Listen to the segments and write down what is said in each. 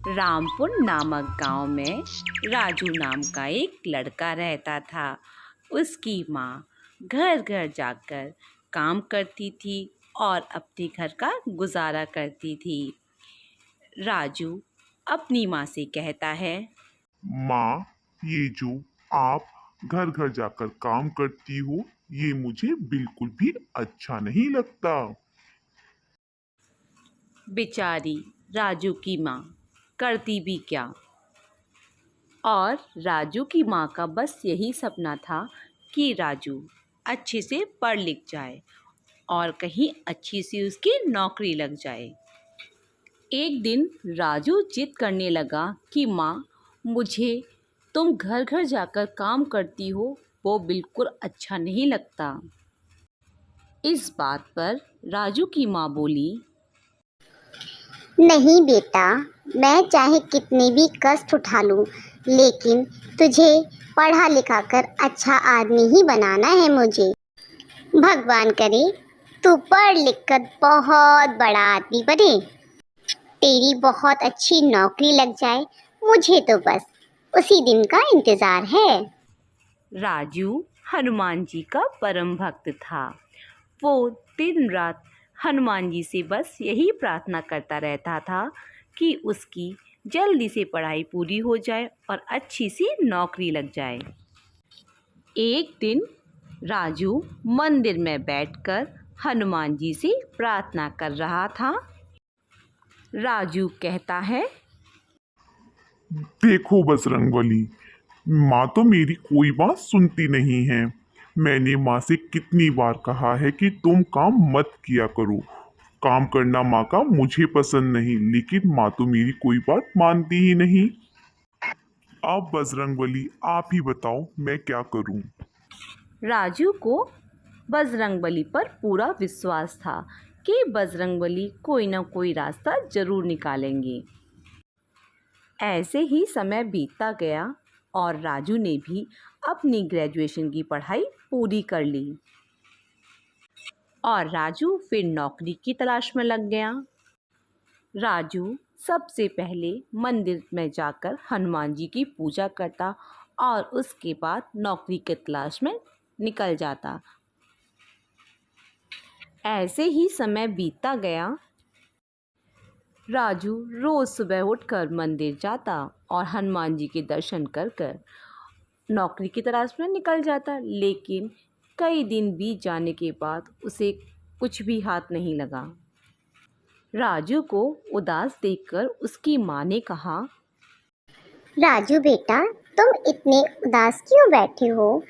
रामपुर नामक गांव में राजू नाम का एक लड़का रहता था। उसकी माँ घर घर जाकर काम करती थी और अपने घर का गुजारा करती थी। राजू अपनी माँ से कहता है, माँ, ये जो आप घर घर जाकर काम करती हो, ये मुझे बिल्कुल भी अच्छा नहीं लगता। बेचारी राजू की माँ करती भी क्या। और राजू की माँ का बस यही सपना था कि राजू अच्छे से पढ़ लिख जाए और कहीं अच्छी सी उसकी नौकरी लग जाए। एक दिन राजू जिद करने लगा कि माँ, मुझे तुम घर घर जाकर काम करती हो वो बिल्कुल अच्छा नहीं लगता। इस बात पर राजू की माँ बोली, नहीं बेटा, मैं चाहे कितने भी कष्ट उठा लूं, लेकिन तुझे पढ़ा लिखा कर अच्छा आदमी ही बनाना है मुझे। भगवान करे तू पढ़ लिख कर बहुत बड़ा आदमी बने, तेरी बहुत अच्छी नौकरी लग जाए, मुझे तो बस उसी दिन का इंतज़ार है। राजू हनुमान जी का परम भक्त था। वो दिन रात हनुमान जी से बस यही प्रार्थना करता रहता था कि उसकी जल्दी से पढ़ाई पूरी हो जाए और अच्छी सी नौकरी लग जाए। एक दिन राजू मंदिर में बैठकर हनुमान जी से प्रार्थना कर रहा था। राजू कहता है, देखो बजरंगबली, माँ तो मेरी कोई बात सुनती नहीं है। मैंने माँ से कितनी बार कहा है कि तुम काम मत किया करो। काम करना माँ का मुझे पसंद नहीं, लेकिन माँ तो मेरी कोई बात मानती ही नहीं। अब बजरंगबली, आप ही बताओ मैं क्या करूं? राजू को बजरंगबली पर पूरा विश्वास था कि बजरंगबली कोई ना कोई रास्ता जरूर निकालेंगे। ऐसे ही समय बीतता गया और राजू ने भी अपनी ग्रेजुएशन की पढ़ाई पूरी कर ली और राजू फिर नौकरी की तलाश में लग गया। राजू सबसे पहले मंदिर में जाकर हनुमान जी की पूजा करता और उसके बाद नौकरी की तलाश में निकल जाता। ऐसे ही समय बीतता गया। राजू रोज़ सुबह उठकर मंदिर जाता और हनुमान जी के दर्शन कर कर नौकरी की तलाश में निकल जाता, लेकिन कई दिन बीत जाने के बाद उसे कुछ भी हाथ नहीं लगा। राजू को उदास देखकर उसकी माँ ने कहा, राजू बेटा, तुम इतने उदास क्यों बैठे हो?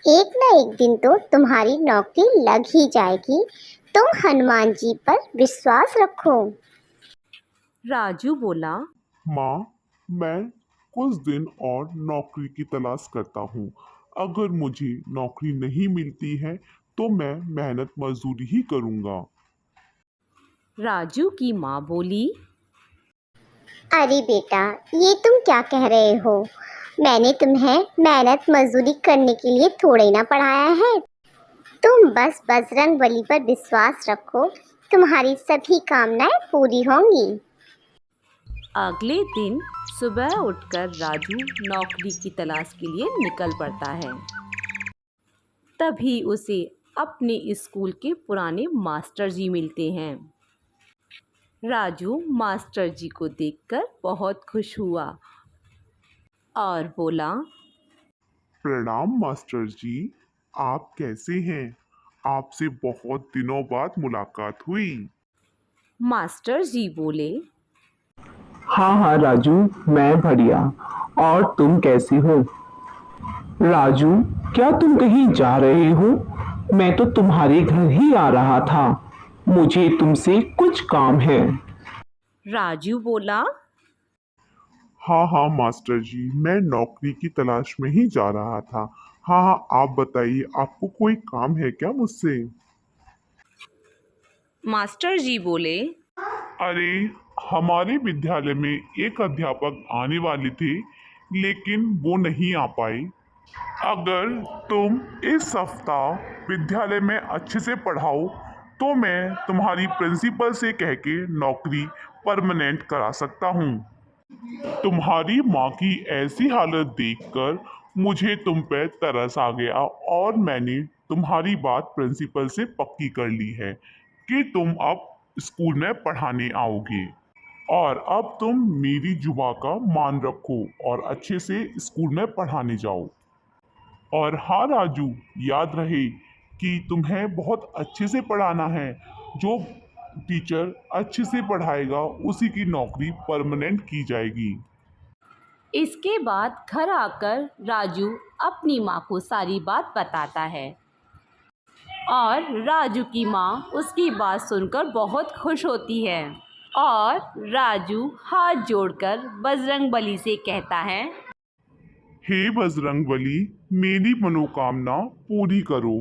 एक ना एक दिन तो तुम्हारी नौकरी लग ही जाएगी। तुम हनुमान जी पर विश्वास रखो। राजू बोला, माँ, मैं कुछ दिन और नौकरी की तलाश करता हूँ। अगर मुझे नौकरी नहीं मिलती है तो मैं मेहनत मजदूरी ही करूँगा। राजू की माँ बोली, अरे बेटा, ये तुम क्या कह रहे हो? मैंने तुम्हें मेहनत मजदूरी करने के लिए थोड़े ही ना पढ़ाया है। तुम बस बजरंग बली पर विश्वास रखो, तुम्हारी सभी कामनाएं पूरी होंगी। अगले दिन सुबह उठकर राजू नौकरी की तलाश के लिए निकल पड़ता है। तभी उसे अपने स्कूल के पुराने मास्टर जी मिलते हैं। राजू मास्टर जी को देखकर बहुत खुश हुआ और बोला, प्रणाम मास्टर जी, आप कैसे हैं? आपसे बहुत दिनों बाद मुलाकात हुई। मास्टर जी बोले, हाँ हाँ राजू, मैं बढ़िया। और तुम कैसी हो? राजू, क्या तुम कहीं जा रहे हो? मैं तो तुम्हारे घर ही आ रहा था। मुझे तुमसे कुछ काम है। राजू बोला, हाँ हाँ मास्टर जी, मैं नौकरी की तलाश में ही जा रहा था। हाँ हाँ, आप बताइए, आपको कोई काम है क्या मुझसे? मास्टर जी बोले, अरे, हमारे विद्यालय में एक अध्यापक आने वाले थे, लेकिन वो नहीं आ पाए। अगर तुम इस सप्ताह विद्यालय में अच्छे से पढ़ाओ तो मैं तुम्हारी प्रिंसिपल से कह के नौकरी परमानेंट करा सकता हूँ। तुम्हारी माँ की ऐसी हालत देखकर मुझे तुम पे तरस आ गया और मैंने तुम्हारी बात प्रिंसिपल से पक्की कर ली है कि तुम अब स्कूल में पढ़ाने आओगे। और अब तुम मेरी जुबा का मान रखो और अच्छे से स्कूल में पढ़ाने जाओ। और हाँ राजू, याद रहे कि तुम्हें बहुत अच्छे से पढ़ाना है। जो टीचर अच्छे से पढ़ाएगा उसी की नौकरी परमानेंट की जाएगी। इसके बाद घर आकर राजू अपनी माँ को सारी बात बताता है और राजू की माँ उसकी बात सुनकर बहुत खुश होती है और राजू हाथ जोड़कर बजरंगबली से कहता है, हे बजरंगबली, मेरी मनोकामना पूरी करो।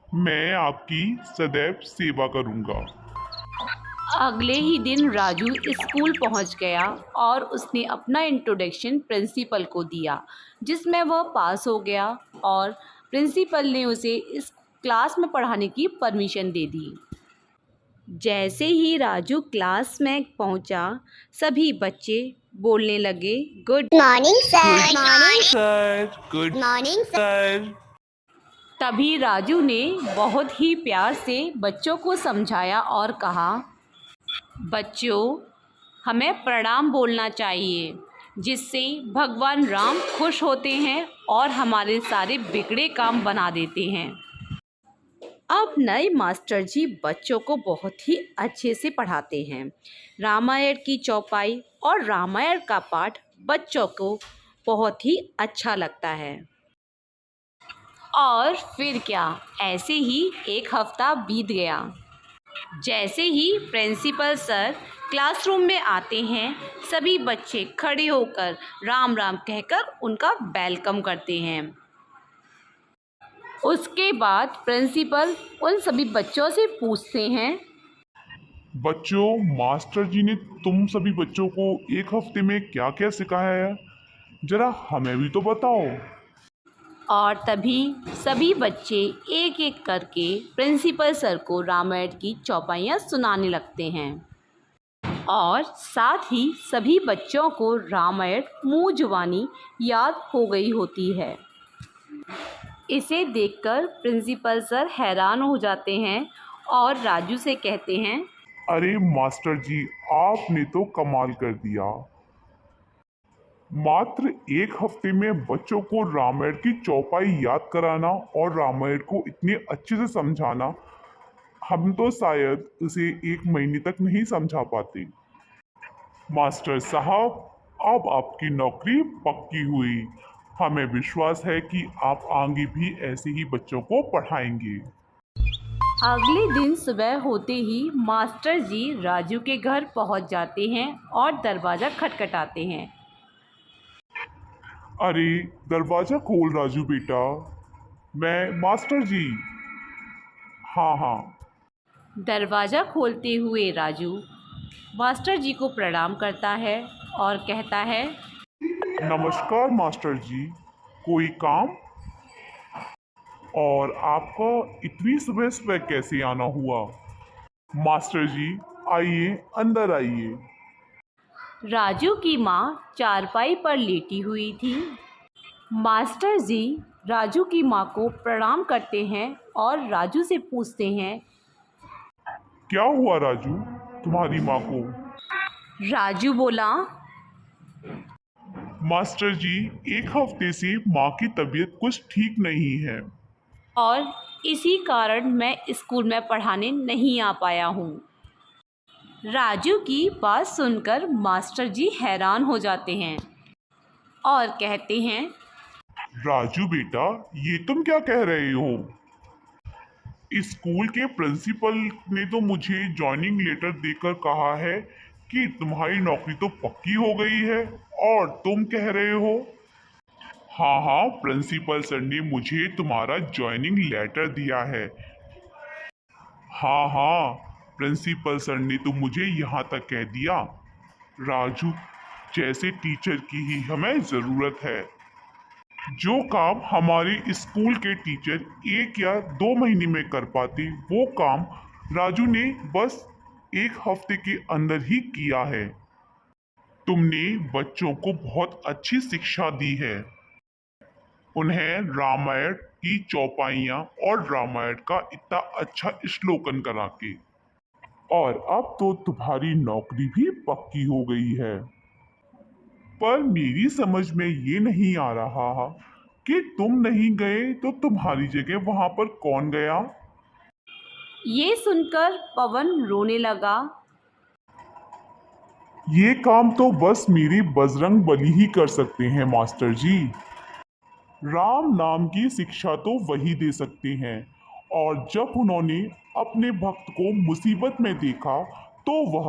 मैं आपकी सदैव सेवा करूंगा। अगले ही दिन राजू स्कूल पहुंच गया और उसने अपना इंट्रोडक्शन प्रिंसिपल को दिया, जिसमें वह पास हो गया और प्रिंसिपल ने उसे इस क्लास में पढ़ाने की परमिशन दे दी। जैसे ही राजू क्लास में पहुंचा, सभी बच्चे बोलने लगे, good morning sir. Sir, good morning sir. तभी राजू ने बहुत ही प्यार से बच्चों को समझाया और कहा, बच्चों, हमें प्रणाम बोलना चाहिए, जिससे भगवान राम खुश होते हैं और हमारे सारे बिगड़े काम बना देते हैं। अब नए मास्टर जी बच्चों को बहुत ही अच्छे से पढ़ाते हैं। रामायण की चौपाई और रामायण का पाठ बच्चों को बहुत ही अच्छा लगता है। और फिर क्या, ऐसे ही एक हफ्ता बीत गया। जैसे ही प्रिंसिपल सर क्लासरूम में आते हैं, सभी बच्चे खड़े होकर राम राम कहकर उनका वेलकम करते हैं। उसके बाद प्रिंसिपल उन सभी बच्चों से पूछते हैं, बच्चों, मास्टर जी ने तुम सभी बच्चों को एक हफ्ते में क्या क्या सिखाया है, जरा हमें भी तो बताओ। और तभी सभी बच्चे एक एक करके प्रिंसिपल सर को रामायण की चौपाइयाँ सुनाने लगते हैं और साथ ही सभी बच्चों को रामायण मुँह जुबानी याद हो गई होती है। इसे देखकर प्रिंसिपल सर हैरान हो जाते हैं और राजू से कहते हैं, अरे मास्टर जी, आपने तो कमाल कर दिया। मात्र एक हफ्ते में बच्चों को रामायण की चौपाई याद कराना और रामायण को इतने अच्छे से समझाना, हम तो शायद उसे एक महीने तक नहीं समझा पाते। मास्टर साहब, अब आपकी नौकरी पक्की हुई। हमें विश्वास है कि आप आगे भी ऐसे ही बच्चों को पढ़ाएंगे। अगले दिन सुबह होते ही मास्टर जी राजू के घर पहुंच जाते हैं और दरवाज़ा खटखटाते हैं। अरे दरवाजा खोल राजू बेटा। मैं मास्टर जी। हाँ हाँ। दरवाज़ा खोलते हुए राजू मास्टर जी को प्रणाम करता है और कहता है, नमस्कार मास्टर जी, कोई काम? और आपका इतनी सुबह सुबह कैसे आना हुआ? मास्टर जी, आइए, अंदर आइए। राजू की माँ चारपाई पर लेटी हुई थी। मास्टर जी राजू की माँ को प्रणाम करते हैं और राजू से पूछते हैं, क्या हुआ राजू, तुम्हारी माँ को? राजू बोला, मास्टर जी, एक हफ्ते से माँ की तबीयत कुछ ठीक नहीं है। और इसी कारण मैं स्कूल में पढ़ाने नहीं आ पाया हूँ। राजू की बात सुनकर मास्टर जी हैरान हो जाते हैं और कहते हैं, राजू बेटा, ये तुम क्या कह रहे हो? स्कूल के प्रिंसिपल ने तो मुझे जॉइनिंग लेटर देकर कहा है कि तुम्हारी नौकरी तो पक्की हो गई है, और तुम कह रहे हो? हाँ हाँ, प्रिंसिपल सर ने मुझे तुम्हारा जॉइनिंग लेटर दिया है। हाँ हाँ, प्रिंसिपल सर ने तो मुझे यहाँ तक कह दिया, राजू जैसे टीचर की ही हमें ज़रूरत है। जो काम हमारे स्कूल के टीचर 1 या 2 महीने में कर पाते, वो काम राजू ने बस एक हफ्ते के अंदर ही किया है। तुमने बच्चों को बहुत अच्छी शिक्षा दी है, उन्हें रामायण की चौपाइयाँ और रामायण का इतना अच्छा श्लोकन करा के। और अब तो तुम्हारी नौकरी भी पक्की हो गई है। पर मेरी समझ में ये नहीं आ रहा कि तुम नहीं गए तो तुम्हारी जगह वहां पर कौन गया। ये सुनकर पवन रोने लगा। ये काम तो बस मेरे बजरंग बली ही कर सकते हैं मास्टर जी। राम नाम की शिक्षा तो वही दे सकते हैं, और जब उन्होंने अपने भक्त को मुसीबत में देखा तो वह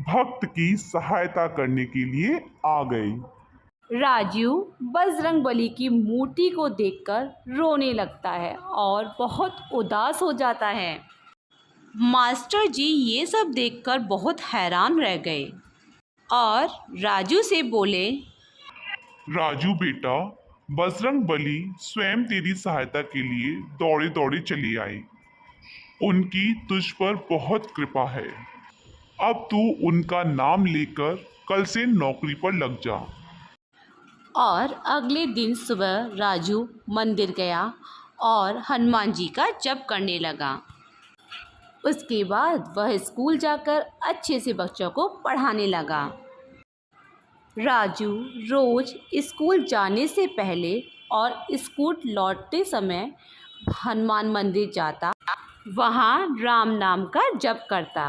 भक्त की सहायता करने के लिए आ गए। राजू बजरंगबली की मूर्ति को देखकर रोने लगता है और बहुत उदास हो जाता है। मास्टर जी ये सब देखकर बहुत हैरान रह गए और राजू से बोले, राजू बेटा, बजरंग बली स्वयं तेरी सहायता के लिए दौड़े दौड़े चले आए। उनकी तुझ पर बहुत कृपा है। अब तू उनका नाम लेकर कल से नौकरी पर लग जा। और अगले दिन सुबह राजू मंदिर गया और हनुमान जी का जप करने लगा। उसके बाद वह स्कूल जाकर अच्छे से बच्चों को पढ़ाने लगा। राजू रोज स्कूल जाने से पहले और स्कूल लौटते समय हनुमान मंदिर जाता, वहाँ राम नाम का जप करता।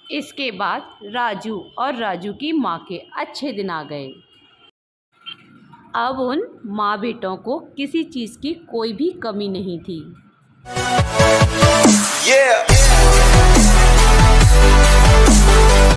इसके बाद राजू और राजू की माँ के अच्छे दिन आ गए। अब उन माँ बेटों को किसी चीज़ की कोई भी कमी नहीं थी। Yeah.